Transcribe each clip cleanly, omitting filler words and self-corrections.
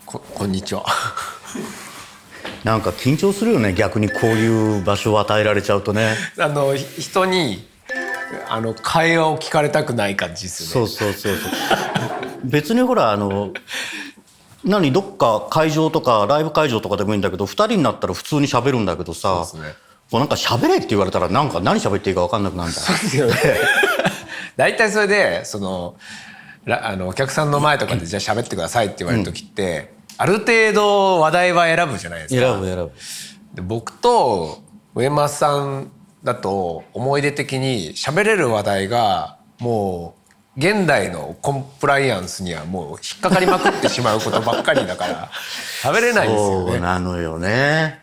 こんにちは。なんか緊張するよね、逆にこういう場所を与えられちゃうとね。人に会話を聞かれたくない感じですよね。そう別にほらどっか会場とかライブ会場とかでもいいんだけど、2人になったら普通に喋るんだけどさ、そうですね、もうなんか喋れって言われたらなんか何喋っていいか分かんなくなるんだよ。そうですよね。大体それでお客さんの前とかでじゃあ喋ってくださいって言われる時って、ある程度話題は選ぶじゃないですか。選ぶで僕と上松さんだと思い出的に喋れる話題がもう現代のコンプライアンスにはもう引っかかりまくってしまうことばっかりだから喋れないですよね。そうなのよね。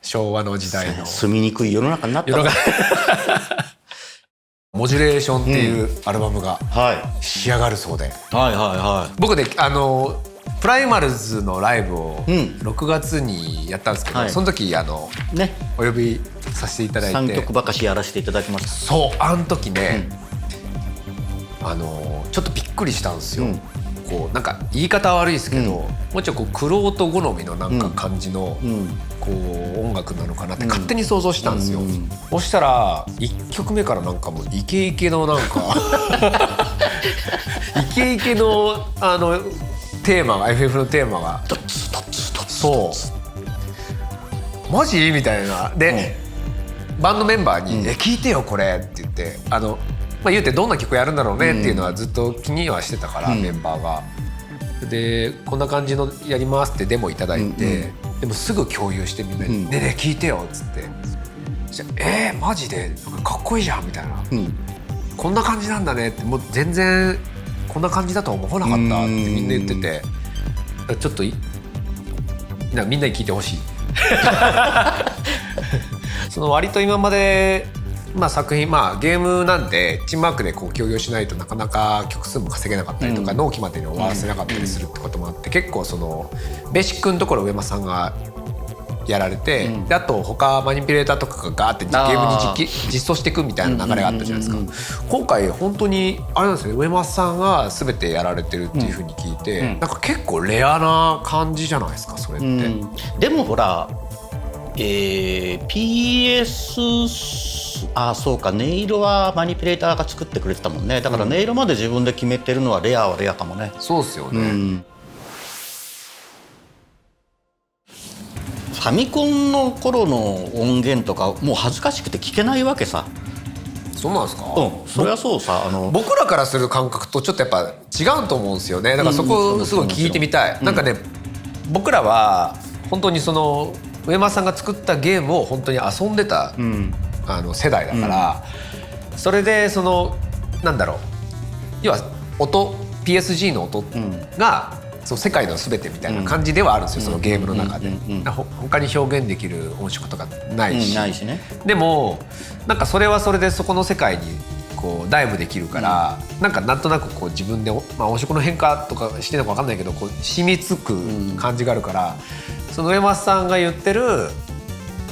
昭和の時代の住みにくい世の中になったの。モジュレーションっていうアルバムがはい仕上がるそうで、はい僕でプライマルズのライブを6月にやったんですけど、はいその時ね、お呼びさせていただいて3曲ばかしやらせていただきました。そうあの時ね、ちょっとびっくりしたんですよ、こうなんか言い方悪いですけど、もうちょっと玄人好みのなんか感じの、こう音楽なのかなって勝手に想像したんですよ、そしたら1曲目からなんかもうイケイケのなんかイケイケのテーマが FF のテーマがそうマジみたいなで、バンドメンバーに「聞いてよこれ」って言って言うてどんな曲やるんだろうねっていうのはずっと気にはしてたから、メンバーが。でこんな感じのやりますってデモいただいて、でもすぐ共有してみんなに「ねえねえ聞いてよ」っつって「じゃマジでかっこいいじゃん」みたいな、こんな感じなんだねってもう全然こんな感じだとは思わなかったってみんな言ってて、ちょっとみんなに聞いてほしい。その割と今まで作品ゲームなんでチームワークでこう協業しないとなかなか曲数も稼げなかったりとか、納期までに終わらせなかったりするってこともあって、結構そのベーシックのところ上間さんがやられて、であと他マニピュレーターとかがガーってゲームに実装していくみたいな流れがあったじゃないですか。今回本当にあれなんですよね、上間さんが全てやられてるっていうふうに聞いて、なんか結構レアな感じじゃないですかそれって。でもほらPS そうか、音色はマニピュレーターが作ってくれてたもんね。だから音色まで自分で決めてるのはレアはレアかもね。そうですよね、ファミコンの頃の音源とかもう恥ずかしくて聞けないわけさ。そうなんですか。それはそうさ。僕らからする感覚とちょっとやっぱ違うと思うんですよね。だからそこをすごい聞いてみたい。なんかね、僕らは本当にその上間さんが作ったゲームを本当に遊んでた、世代だから、それでそのなんだろう、要はPSG の音が、その世界の全てみたいな感じではあるんですよ、そのゲームの中で。他に表現できる音色とかないし、ね。でもなんかそれはそれでそこの世界にこうダイブできるから、なんとなくこう自分で、音色の変化とかしてるのか分かんないけどこう染みつく感じがあるから、その上松さんが言ってる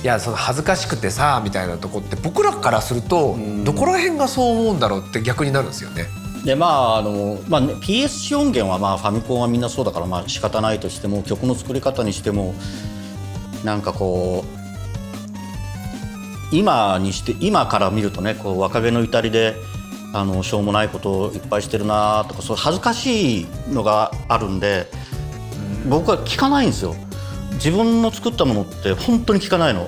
いやその恥ずかしくてさみたいなとこって僕らからするとどこら辺がそう思うんだろうって逆になるんですよね。でPS 音源はファミコンはみんなそうだから仕方ないとしても、曲の作り方にしてもなんかこう今から見るとね、こう若気の至りでしょうもないことをいっぱいしてるなとか、そう恥ずかしいのがあるんで、僕は聞かないんですよ。自分の作ったものって本当に聞かないの。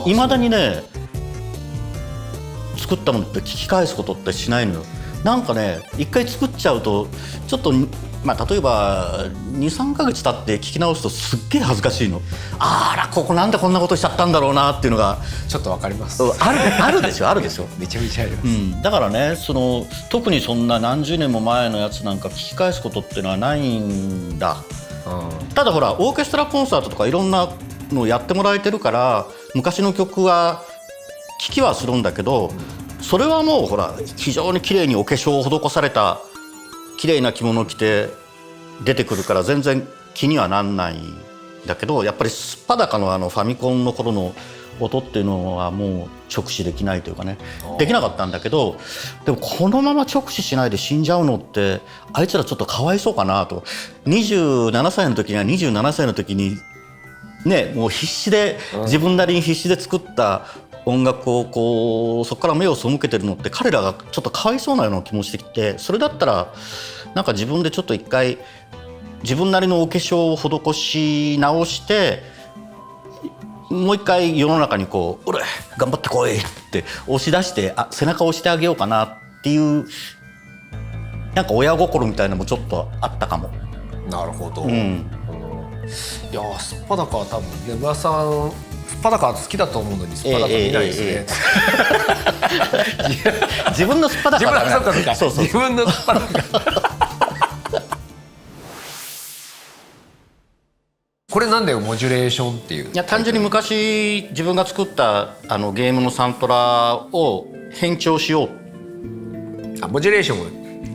未だにね、作ったものって聞き返すことってしないのよ。なんかね、一回作っちゃうとちょっと例えば 2,3 ヶ月経って聞き直すとすっげえ恥ずかしいの。ここなんでこんなことしちゃったんだろうなっていうのがちょっとわかります。あるでしょ。めちゃめちゃあります、だからね、特にそんな何十年も前のやつなんか聞き返すことっていうのはないんだ。ただほらオーケストラコンサートとかいろんなのをやってもらえてるから、昔の曲は聴きはするんだけど、それはもうほら非常に綺麗にお化粧を施された綺麗な着物を着て出てくるから全然気にはなんないんだけど、やっぱりすっぱだかのファミコンの頃の音っていうのはもう直視できないというかね、できなかったんだけど、でもこのまま直視しないで死んじゃうのってあいつらちょっとかわいそうかなと。27歳の時には27歳の時にね、もう必死で自分なりに必死で作った音楽をこうそこから目を背けてるのって彼らがちょっとかわいそうなような気もしてきて、それだったらなんか自分でちょっと一回自分なりのお化粧を施し直してもう一回世の中にこう「俺頑張ってこい!」って押し出して背中を押してあげようかなっていうなんか親心みたいなのもちょっとあったかも。なるほど、うん、いやスッパダカは多分ね村さんスッパダカ好きだと思うのにスッパダカ見ないですね、自分のスッパダカだから自分のスッパダカこれなんだよモジュレーションっていう。いや単純に昔自分が作ったゲームのサントラを変調しよう。モジュレーショ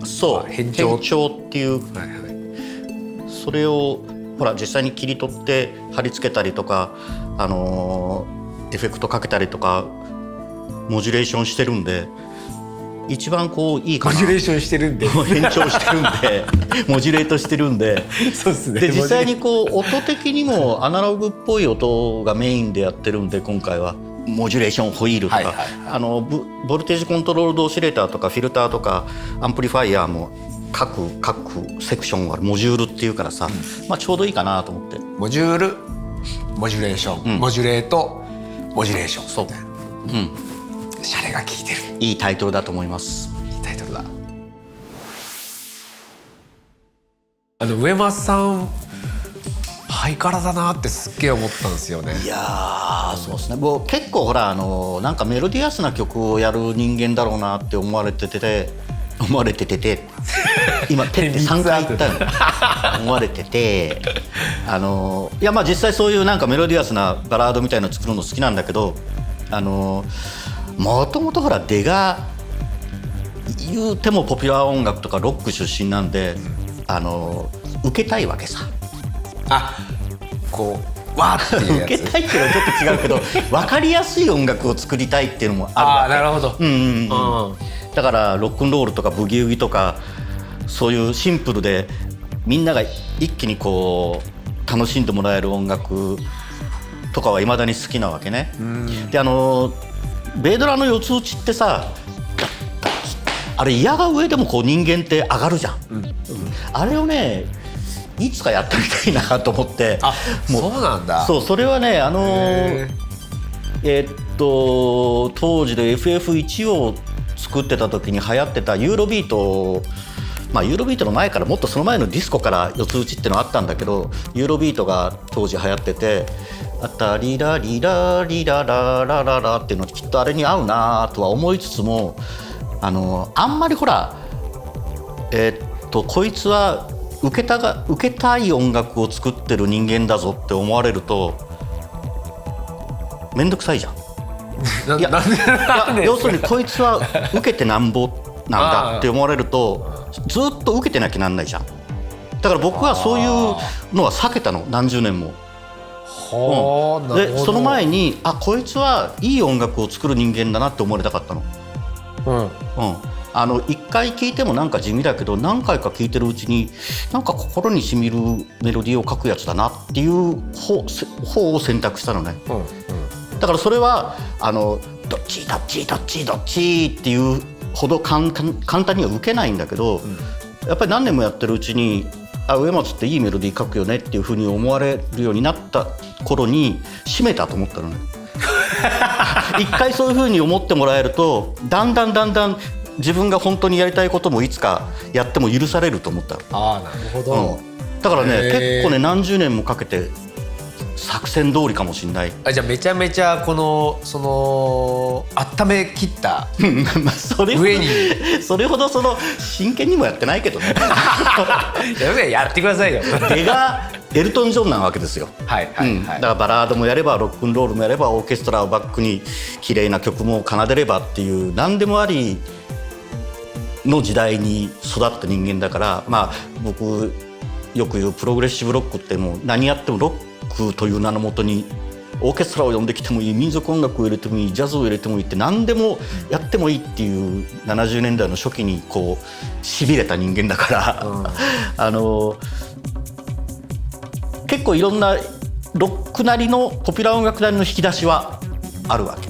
ンそう変調っていう、はいはい、それをほら実際に切り取って貼り付けたりとか、エフェクトかけたりとかモジュレーションしてるんで一番こういいかな。モジュレーションしてるんで変調してるんでモジュレートしてるんでそうですね。で実際にこう音的にもアナログっぽい音がメインでやってるんで今回はモジュレーションホイールとか、はいはいはい、ボルテージコントロールドオシレーターとかフィルターとかアンプリファイアーも各セクションはモジュールっていうからさ、まあ、ちょうどいいかなと思って。モジュールモジュレーション、モジュレートモジュレーション、そう、シャレが効いてる。いいタイトルだと思います。いいタイトルだ。上松さんハイカラだなってすっげえ思ったんですよね。いやそうですね。もう結構ほらなんかメロディアスな曲をやる人間だろうなって思われてて今手って3回言ったの思われてていやまあ実際そういうなんかメロディアスなバラードみたいなの作るの好きなんだけどもともとほら出が言うてもポピュラー音楽とかロック出身なんで受けたいわけさ。こうわーっていうやつ受けたいっていうのはちょっと違うけど分かりやすい音楽を作りたいっていうのもあるわけ。なるほど、だからロックンロールとかブギウギとかそういうシンプルでみんなが一気にこう楽しんでもらえる音楽とかはいまだに好きなわけね。でベイドラの四つ打ちってさあれ矢が上でもこう人間って上がるじゃん、あれをねいつかやってみたいなと思って。もうそうなんだ。そうそれはね当時で FF1 を作ってた時に流行ってたユーロビート、まあユーロビートの前からもっとその前のディスコから四つ打ちっていうのはあったんだけど、ユーロビートが当時流行っててあたリラリラリラララララっていうのきっとあれに合うなとは思いつつもあんまりほらこいつは受けたい音楽を作ってる人間だぞって思われるとめんどくさいじゃん。要するにこいつは受けてなんぼなんだって思われるとずっと受けてなきゃなんないじゃん。だから僕はそういうのは避けたの何十年も。でその前にこいつはいい音楽を作る人間だなって思われたかったの。一回聴いてもなんか地味だけど何回か聴いてるうちになんか心にしみるメロディーを書くやつだなっていう方を選択したのね。だからそれはどっちどっちどっちどっちっていうほど簡単には受けないんだけど、やっぱり何年もやってるうちに上松っていいメロディー書くよねっていうふうに思われるようになった頃に締めたと思ったのね。一回そういうふうに思ってもらえるとだんだん自分が本当にやりたいこともいつかやっても許されると思った。なるほど、だからね結構ね何十年もかけて作戦通りかもしれない。じゃあめちゃめちゃ温め切った上にそれほど真剣にもやってないけどね。やってくださいよ。出がエルトン・ジョンなわけですよ。だからバラードもやればロックンロールもやればオーケストラをバックに綺麗な曲も奏でればっていう何でもありの時代に育った人間だから、まあ僕よく言うプログレッシブロックってもう何やってもロックという名のもとにオーケストラを呼んできてもいい、民族音楽を入れてもいい、ジャズを入れてもいいって何でもやってもいいっていう70年代の初期にこうしびれた人間だから、結構いろんなロックなりのポピュラー音楽なりの引き出しはあるわけ、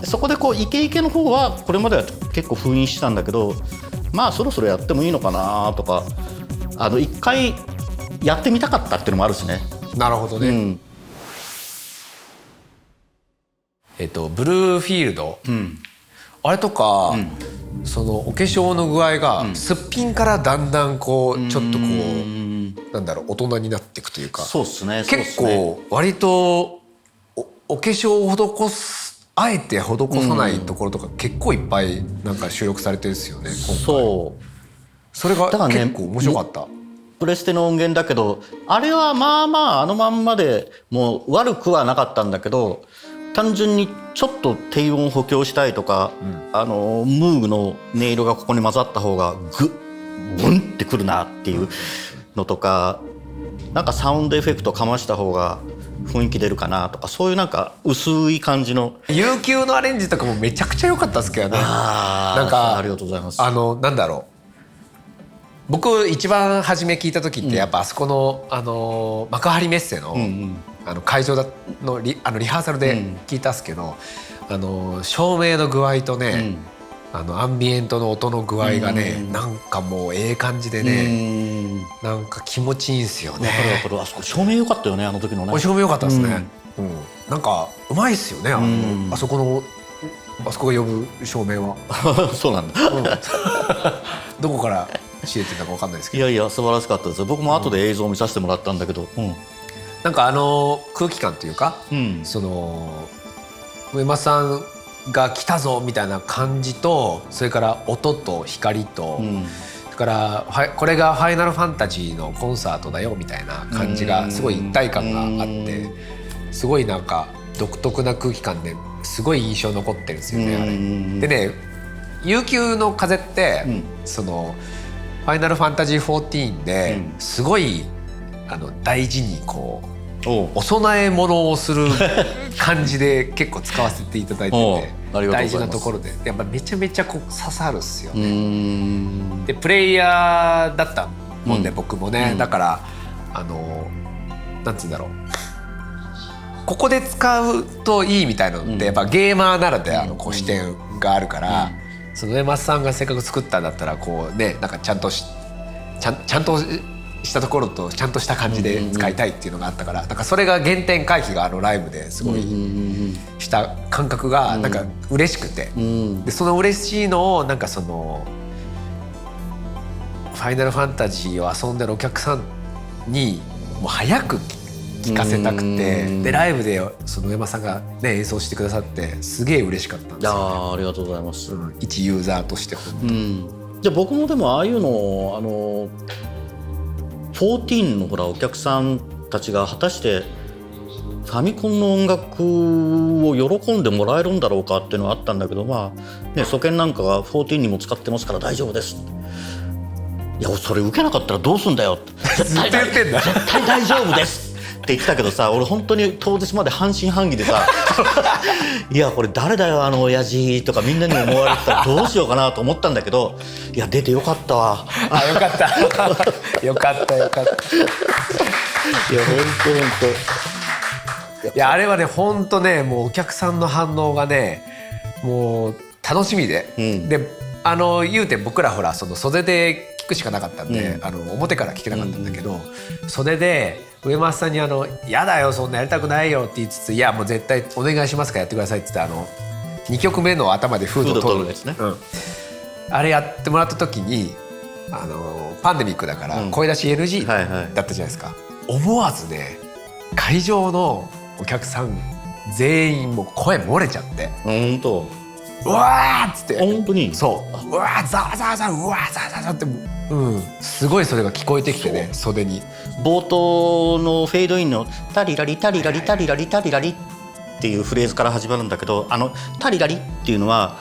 でそこでこうイケイケの方はこれまでは結構封印してたんだけど、まあそろそろやってもいいのかなとか、一回やってみたかったっていうのもあるしね。なるほどね、ブルーフィールド、あれとか、そのお化粧の具合が、すっぴんからだんだんこうちょっとこう、なんだろう、大人になっていくというか、そうっすね、結構割と お化粧を施す、あえて施さないところとか結構いっぱいなんか収録されてるんですよね、今回。それが結構面白かった。プレステの音源だけど、あれはまあまあまんまでもう悪くはなかったんだけど、単純にちょっと低音補強したいとか、ムーグの音色がここに混ざった方がブンってくるなっていうのとか、なんかサウンドエフェクトかました方が雰囲気出るかなとか、そういうなんか薄い感じの悠久のアレンジとかもめちゃくちゃ良かったですけどね。なんかありがとうございます。なんだろう、僕一番初め聞いた時ってやっぱあそこの、幕張メッセの、会場のリハーサルで聞いたっすけど、照明の具合とね、アンビエントの音の具合がね、なんかもうええ感じでね、なんか気持ちいいんすよね。わかる。あそこ照明良かったよね、あの時のね。照明良かったですね。なんかうまいっすよね、あそこが呼ぶ照明は。そうなんだ。どこから知れてたか分かんないですけど。いや素晴らしかったです。僕も後で映像を見させてもらったんだけど、なんか空気感というか、その上間さんが来たぞみたいな感じと、それから音と光と、それからこれが「ファイナルファンタジー」のコンサートだよみたいな感じがすごい一体感があって、すごいなんか独特な空気感ですごい印象残ってるんですよね、あれ。でね、悠久の風って、そのファイナルファンタジー14ですごい大事にこうお供え物をする感じで結構使わせていただいてて、大事なところでやっぱめちゃめちゃこう刺さるっすよね。でプレイヤーだったもんで、僕もね、だからなんつうんだろう、ここで使うといいみたいなのってやっぱゲーマーならではのこう視点があるから、その上松さんがせっかく作ったんだったらこうね、なんかちゃんとしたところとちゃんとした感じで使いたいっていうのがあったから、なんかそれが原点回帰がライブですごいした感覚がなんか嬉しくて、でその嬉しいのをなんかそのファイナルファンタジーを遊んでるお客さんにもう早く聴かせたくて、でライブでその上間さんがね演奏してくださってすげえ嬉しかったんですよ、ね。ありがとうございます。一ユーザーとして本当に。じゃあ僕もでもああいうのを14のほらお客さんたちが果たしてファミコンの音楽を喜んでもらえるんだろうかっていうのはあったんだけど、まあね、ソケンなんかが14にも使ってますから大丈夫です。いやそれ受けなかったらどうすんだよ絶対大丈夫ですって言ってたけどさ、俺本当に当日まで半信半疑でさいやこれ誰だよ親父とかみんなに思われてたらどうしようかなと思ったんだけど、いや出てよかったわ。あ、よかったよかったよかった。いや本当いやあれはね本当ね、もうお客さんの反応がねもう楽しみで、で言うて僕らほらその袖で聞くしかなかったんで、表から聞けなかったんだけど、袖で上松さんに「やだよそんなやりたくないよ」って言いつつ「いやもう絶対お願いしますからやってください」って言って2曲目の頭でフードを取るですね、あれやってもらった時にパンデミックだから声出し NG だったじゃないですか。思わずね会場のお客さん全員もう声漏れちゃって、本当うわーっつって、本当にそううわーザーザーザーうわーザーザーザーって、すごいそれが聞こえてきてね、袖に冒頭のフェードインのタリラリタリラリタリラリタリラリっていうフレーズから始まるんだけど、タリラリっていうのは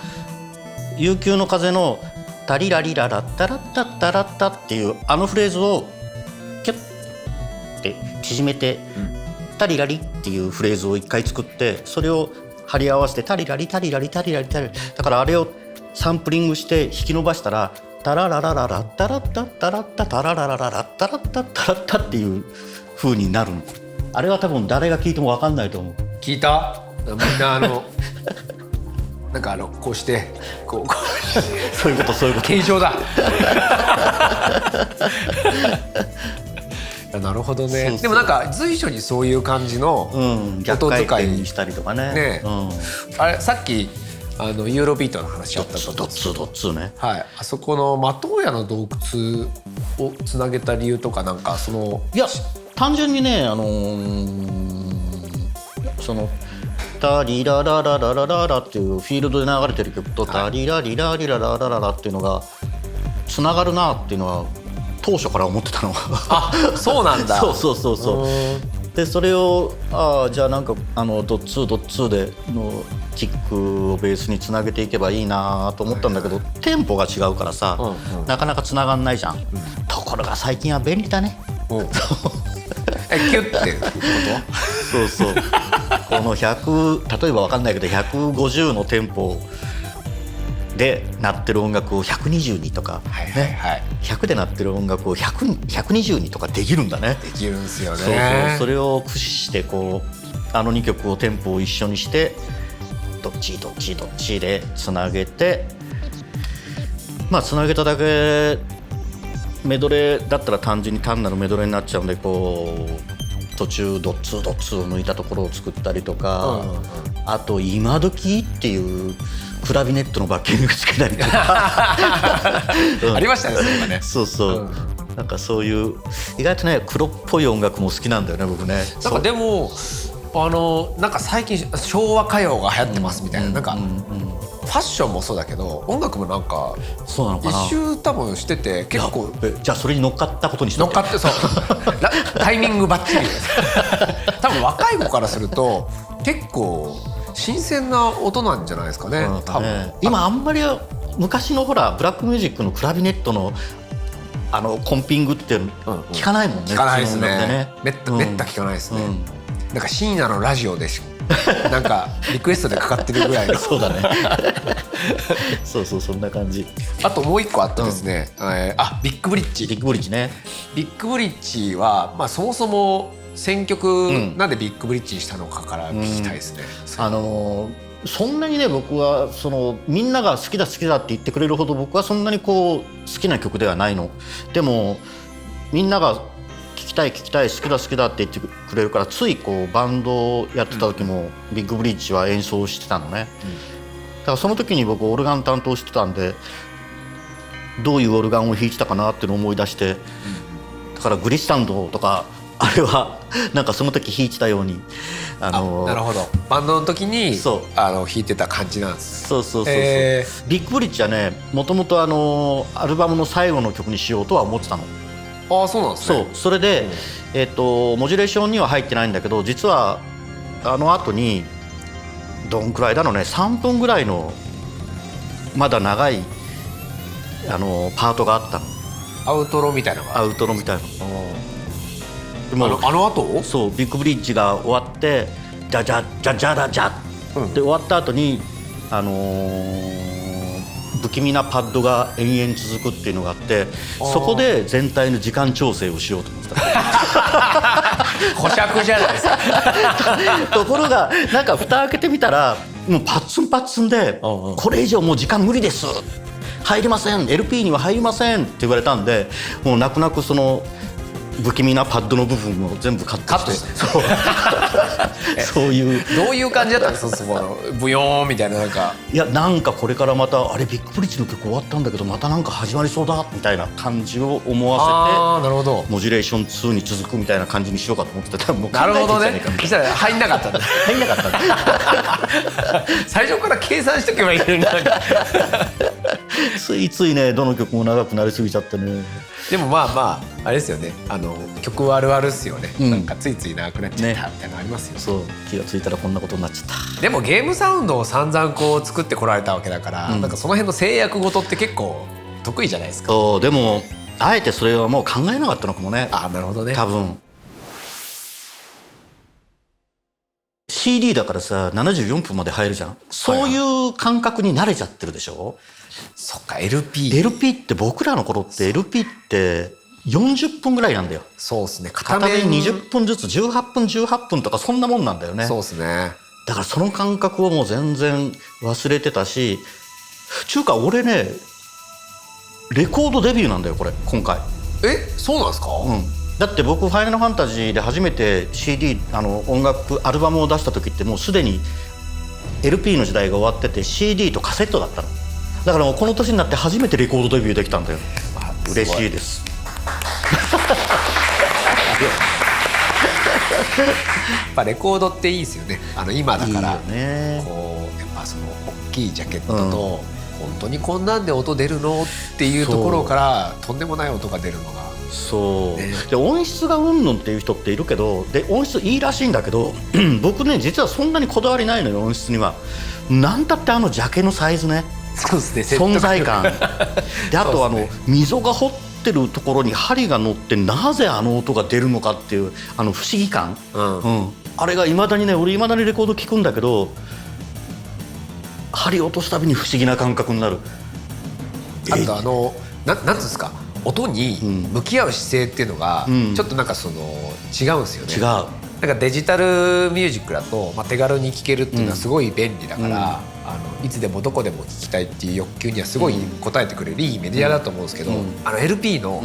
悠久の風のタリラリララッタラッタッタラッタっていうフレーズをキュッて縮めてタリラリっていうフレーズを一回作ってそれを貼り合わせてタリラリタリラリタリラリタリラリだからあれをサンプリングして弾き伸ばしたらタラララララッタラッタッタラッタタラララララッタラッタッタラッタっていう風になるの。あれは多分誰が聞いても分かんないと思う。聞いた？みんななんかこうしてこうそういうこと形状だなるほどね。そうそうでもなんか随所にそういう感じの逆回音使い転にしたりとかね。ね、あれさっきユーロビートの話あったとドッツードッツーね。はい、あそこの的屋の洞窟をつなげた理由とかなんかいや単純にねそのタリラララララララっていうフィールドで流れてる曲とタリラリラリラララララっていうのがつながるなっていうのは当初から思ってたの。あ、そうなんだ。そうでそれをじゃあなんかドッツードッツーでのキックをベースにつなげていけばいいなと思ったんだけど、テンポが違うからさ、なかなかつながんないじゃん、ところが最近は便利だね。キュッてことそうこの100例えば分かんないけど150のテンポで鳴ってる音楽を120にとか、100で鳴ってる音楽を120にとかできるんだね。できるんですよね。それを駆使してこう2曲をテンポを一緒にしてどっちどっちどっちでつなげて、つなげただけメドレーだったら単なるメドレーになっちゃうんでこう途中ドッツードッツーを抜いたところを作ったりとか、あと今時っていうクラビネットのバッキングつけたりとかありましたね、それがね。そうなんかそういう意外とね黒っぽい音楽も好きなんだよね僕ね。なんかでもなんか最近昭和歌謡が流行ってますみたいな、なんかファッションもそうだけど音楽もなんかそうなのかな、一周多分してて結構じゃあそれに乗っかったことにして乗っかってそうタイミングバッチリ多分若い子からすると結構新鮮な音なんじゃないですかね、多分。今あんまり昔のほらブラックミュージックのクラビネットのコンピングって聞かないもんね。聞かないですね。めった聞かないですね。なんか深夜のラジオでなんかリクエストでかかってるぐらいのそうだねそうそんな感じ。あともう一個あってですね、ビッグブリッジ。ビッグブリッジね。ビッグブリッジはそもそも選曲なんでビッグブリッジにしたのかから聞きたいですね。そんなにね僕はみんなが好きだって言ってくれるほど僕はそんなにこう好きな曲ではないの。でもみんなが聴きたい好きだって言ってくれるからついこうバンドをやってた時もビッグブリッジは演奏してたのね。だからその時に僕オルガン担当してたんでどういうオルガンを弾いてたかなっていうのを思い出して、だからグリスタンドとかあれはなんかその時弾いてたようになるほど、バンドの時に弾いてた感じなんです。そうビッグブリッジはねもともとアルバムの最後の曲にしようとは思ってたの。ああ、そうなんですね。それで、モジュレーションには入ってないんだけど実は後にどんくらいだろうね3分ぐらいのまだ長いパートがあったの。アウトロみたいなのが。アウトロみたいな。でも後そうビッグブリッジが終わってじゃじゃじゃじゃだじゃって終わった後に不気味なパッドが延々続くっていうのがあってそこで全体の時間調整をしようと思ってた保釈じゃないですかところがなんか蓋開けてみたらもうパッツンでこれ以上もう時間無理です入りません LP には入りませんって言われたんでもう泣く泣くその不気味なパッドの部分を全部カットしてそういうどういう感じだったんですかそこブヨーンみたいな。なんかこれからまたあれビッグブリッジの曲終わったんだけどまたなんか始まりそうだみたいな感じを思わせてなるほどモジュレーション2に続くみたいな感じにしようかと思ってたらもう考えてなるほどね。そしたら入んなかったんだ最初から計算しとけばいいのについついねどの曲も長くなりすぎちゃってね。でもあれですよね曲あるあるっすよね、なんかついつい長くなっちゃったみたいなのありますよね。そう気がついたらこんなことになっちゃった。でもゲームサウンドを散々こう作ってこられたわけだから、なんかその辺の制約事って結構得意じゃないですか。そうでもあえてそれはもう考えなかったのかもね。なるほどね。多分 CD だからさ74分まで入るじゃん。そういう感覚に慣れちゃってるでしょ。そっか LP って僕らの頃って LP って40分ぐらいなんだよ。そうですね。片面20分ずつ18分18分とかそんなもんなんだよね。そうですね。だからその感覚をもう全然忘れてたし、ちゅうか俺ねレコードデビューなんだよこれ今回。そうなんですか。だって僕ファイナルファンタジーで初めて CD 音楽アルバムを出した時ってもうすでに LP の時代が終わってて CD とカセットだったの。だからもうこの年になって初めてレコードデビューできたんだよ。嬉しいです。やっぱレコードっていいですよね。今だからいいよね。こうやっぱその大きいジャケットと、本当にこんなんで音出るのっていうところからとんでもない音が出るのがそう、で音質がうんぬんっていう人っているけど、で音質いいらしいんだけど僕ね実はそんなにこだわりないのよ音質には。なんだってジャケのサイズね。そうですね。存在感で、あと溝が掘ってるところに針が乗ってなぜ音が出るのかっていう不思議感、あれがいまだにね、俺いまだにレコード聞くんだけど針落とすたびに不思議な感覚になる。あとなんていうんですか、音に向き合う姿勢っていうのがちょっとなんか違うんですよね。違う。なんかデジタルミュージックだと、手軽に聴けるっていうのはすごい便利だから、いつでもどこでも聴きたいっていう欲求にはすごい応えてくれるいいメディアだと思うんですけど、LP の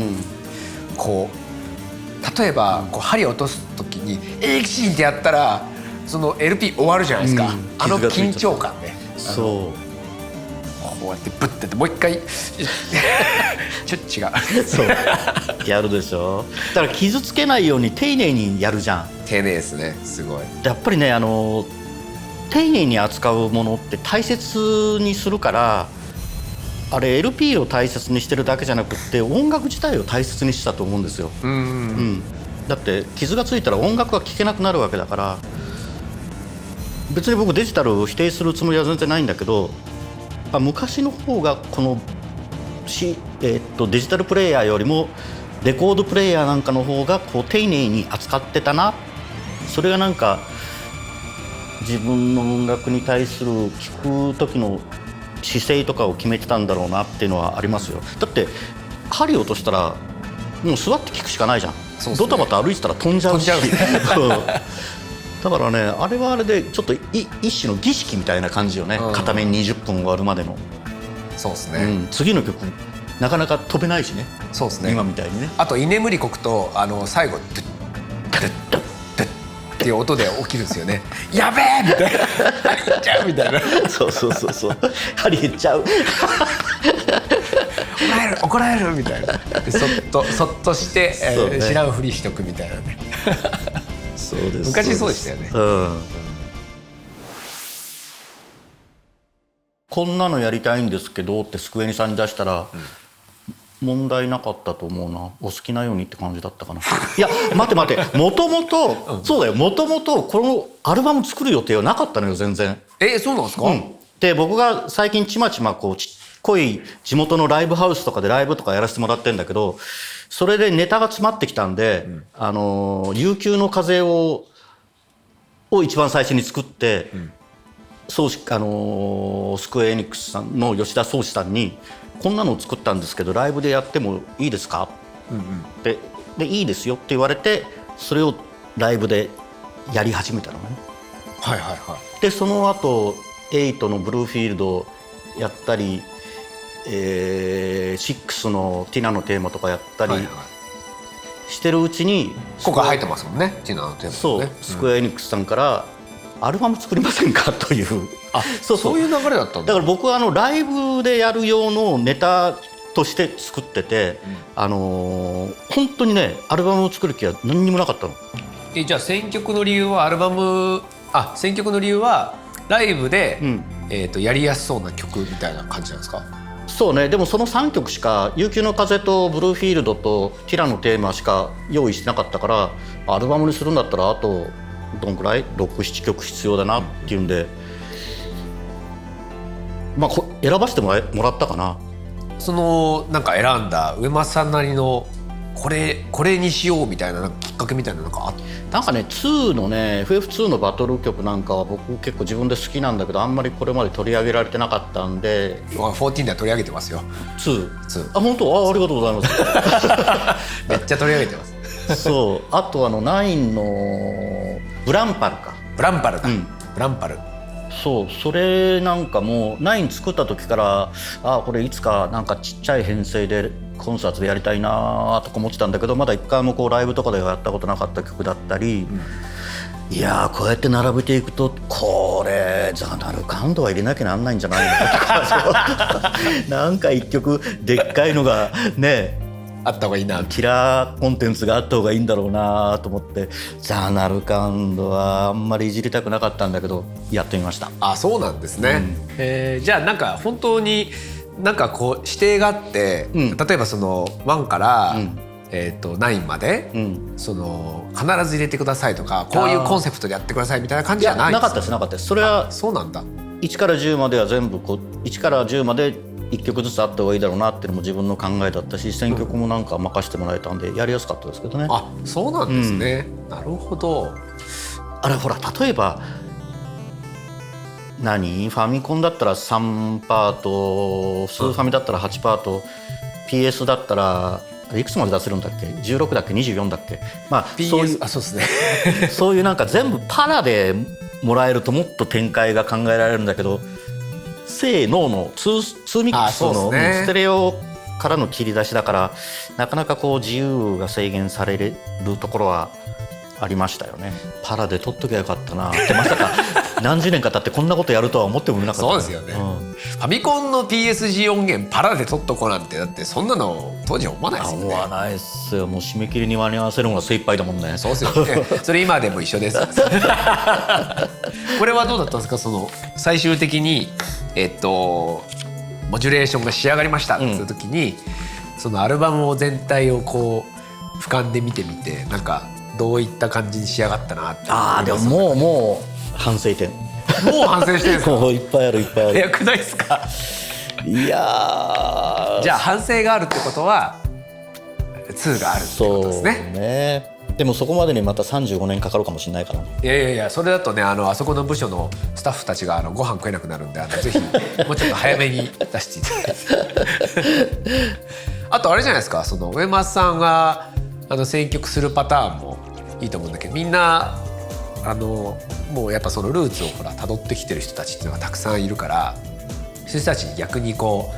こう例えば針を落とす時にエキシンってやったらその LP 終わるじゃないですか、緊張感で。そうこうやってブッてやってもう一回ちょっと違うそうやるでしょ。だから傷つけないように丁寧にやるじゃん。丁寧ですね。すごいやっぱりね丁寧に扱うものって大切にするから、あれ LP を大切にしてるだけじゃなくって音楽自体を大切にしたと思うんですよ。だって傷がついたら音楽が聴けなくなるわけだから。別に僕デジタルを否定するつもりは全然ないんだけど、昔の方がこのデジタルプレイヤーよりもレコードプレイヤーなんかの方がこう丁寧に扱ってたな。それがなんか自分の音楽に対する聴く時の姿勢とかを決めてたんだろうなっていうのはありますよ。だって針を落としたらもう座って聴くしかないじゃん。ドタバタ歩いてたら飛んじゃうしだからね、あれはあれでちょっと一種の儀式みたいな感じよね。片面20分終わるまでの。そうですね、次の曲なかなか飛べないしね。そうですね。今みたいにね。あと居眠りこくと最後ドゥッドゥッドゥッドゥッっていう音で起きるんですよね。やべえみたいな、針減っちゃうみたいなそう針減っちゃう怒られるみたいな。でそっとして、知らんふりしとくみたいなねそうです。昔そうでしたよね。こんなのやりたいんですけどってスクエニさんに出したら、問題なかったと思うな。お好きなようにって感じだったかな。いや待てもともとそうだよ、もともとこのアルバム作る予定はなかったのよ全然。そうなんですか。で僕が最近ちまちまこうちっこい地元のライブハウスとかでライブとかやらせてもらってるんだけど、それでネタが詰まってきたんで、悠久の風を一番最初に作って、スクエアエニックスさんの吉田宗志さんにこんなのを作ったんですけどライブでやってもいいですか、でいいですよって言われて、それをライブでやり始めたのね。でその後8のブルーフィールドやったり、6のティナのテーマとかやったりしてるうちに、ここ入ってますもんね、ティナのテーマ、ね、そうスクエアエニックスさんからアルバム作りませんかという。そういう流れだったんだ。だから僕はライブでやる用のネタとして作ってて、本当にねアルバムを作る気は何にもなかったの。じゃあ選曲の理由は選曲の理由はライブで、やりやすそうな曲みたいな感じなんですか。そうね。でもその3曲しか、悠久の風とブルーフィールドとティラのテーマしか用意してなかったから、アルバムにするんだったらあとどんくらい 6,7 曲必要だなっていうんで、選ばせてもらったかな。なんか選んだ上松さんなりのこれにしようみたいな、 なんかきっかけみたいなのがあった？なんかね2のね FF2 のバトル曲なんかは僕結構自分で好きなんだけど、あんまりこれまで取り上げられてなかったんで。14では取り上げてますよ。2。2あ、本当？ありがとうございますめっちゃ取り上げてますそう、あと9のブランパルか。ブランパルだ、うんブランパル。そう、それなんかもう9作った時からこれいつかなんかちっちゃい編成でコンサートでやりたいなとか思ってたんだけど、まだ一回もこうライブとかではやったことなかった曲だったり、いやこうやって並べていくとこれザナルカンドは入れなきゃなんないんじゃないのとかなんか一曲でっかいのがねあった方がいいな。キラーコンテンツがあった方がいいんだろうなと思って、ザナルカンドはあんまりいじりたくなかったんだけどやってみました。あ、そうなんですね、じゃあなんか本当になんかこう指定があって、例えばその1から、9まで、その必ず入れてくださいとか、こういうコンセプトでやってくださいみたいな感じじゃないんですか？なかったです、なかったです。それはそうなんだ。1から10までは全部1から10まで1曲ずつあった方がいいだろうなっていうのも自分の考えだったし、選曲もなんか任せてもらえたんでやりやすかったですけどね。あ、そうなんですね、なるほど。あれほら、例えばファミコンだったら3パート、スーファミだったら8パート、PS だったらいくつまで出せるんだっけ、16だっけ24だっけ、まあ PS、そういう、そうですねそういうなんか全部パラでもらえるともっと展開が考えられるんだけど、せーのの2ミックスのステレオからの切り出しだから、なかなかこう自由が制限されるところはありましたよね。パラで撮っときゃよかったなってまさか何十年か経ってこんなことやるとは思ってもいなかった。そうですよね、ファミコンの PSG 音源パラで撮っとこうなんて、だってそんなの当時は思わないですよね。思わないっすよ。もう締め切りに間に合わせるのが精一杯だもんね。そうですよねそれ今でも一緒ですこれはどうだったんですか、その最終的にモジュレーションが仕上がりましたって言った時に、そのアルバムを全体をこう俯瞰で見てみて、なんかどういった感じに仕上がったなって。でももう反省点もう反省してるんですか？もういっぱいあるいっぱいある。早くないですか？いやじゃあ反省があるってことは2があるってことですね。そうね。でもそこまでにまた35年かかるかもしれないからね。いやいや、それだとね、あそこの部署のスタッフたちがご飯食えなくなるんで、ぜひもうちょっと早めに出していただいてあとあれじゃないですか、その上松さんが選曲するパターンもいいと思うんだけど、みんなもうやっぱそのルーツを辿ってきてる人たちっていうのがたくさんいるから、そういう人たちに逆にこ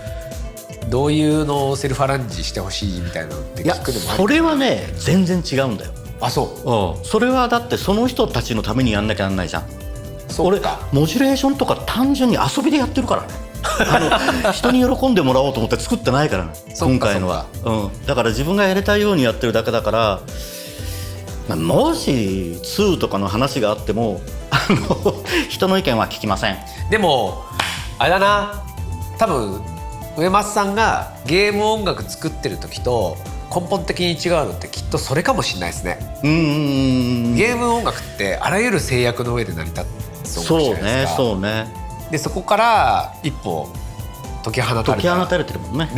うどういうのをセルフアランジしてほしいみたいなのって聞くのもある。それはね全然違うんだよ。あ、そそれはだってその人たちのためにやんなきゃなんないじゃん。そうか。俺モジュレーションとか単純に遊びでやってるからね人に喜んでもらおうと思って作ってないからね今回のは。だから自分がやりたいようにやってるだけだから、もし2とかの話があっても人の意見は聞きません。でもあれだな、多分上松さんがゲーム音楽作ってる時と根本的に違うのってきっとそれかもしれないですね。ゲーム音楽ってあらゆる制約の上で成り立つ音楽じゃないですか。そうね。でそこから一歩解き放たれてるもんね。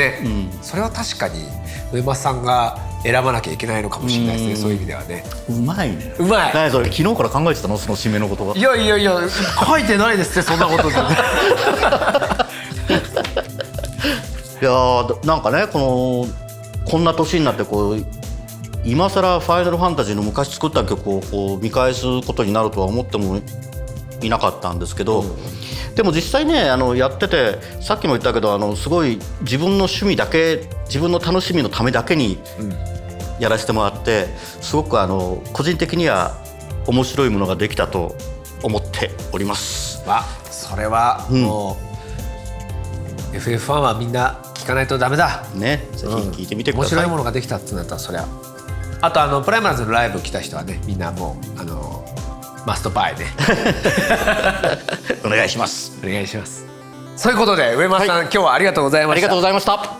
それは確かに上松さんが選ばなきゃいけないのかもしれないですね。そういう意味ではね。うまいね。うまい。何それ、昨日から考えてたの、その締めの言葉。いや書いてないですってそんなことでいやなんかね、こんな年になって今更ファイナルファンタジーの昔作った曲を見返すことになるとは思ってもいなかったんですけど、でも実際ねやってて、さっきも言ったけどすごい自分の趣味だけ、自分の楽しみのためだけにやらせてもらって、すごく個人的には面白いものができたと思っております。それはもう、FF ファンはみんな聞かないとダメだね。ぜひ聞いてみてください。面白いものができたってなったら、そりゃあとプライマーズのライブ来た人はね、みんなもうマストバイねお願いします。お願いします。そういうことで上松さん、今日はありがとうございました。ありがとうございました。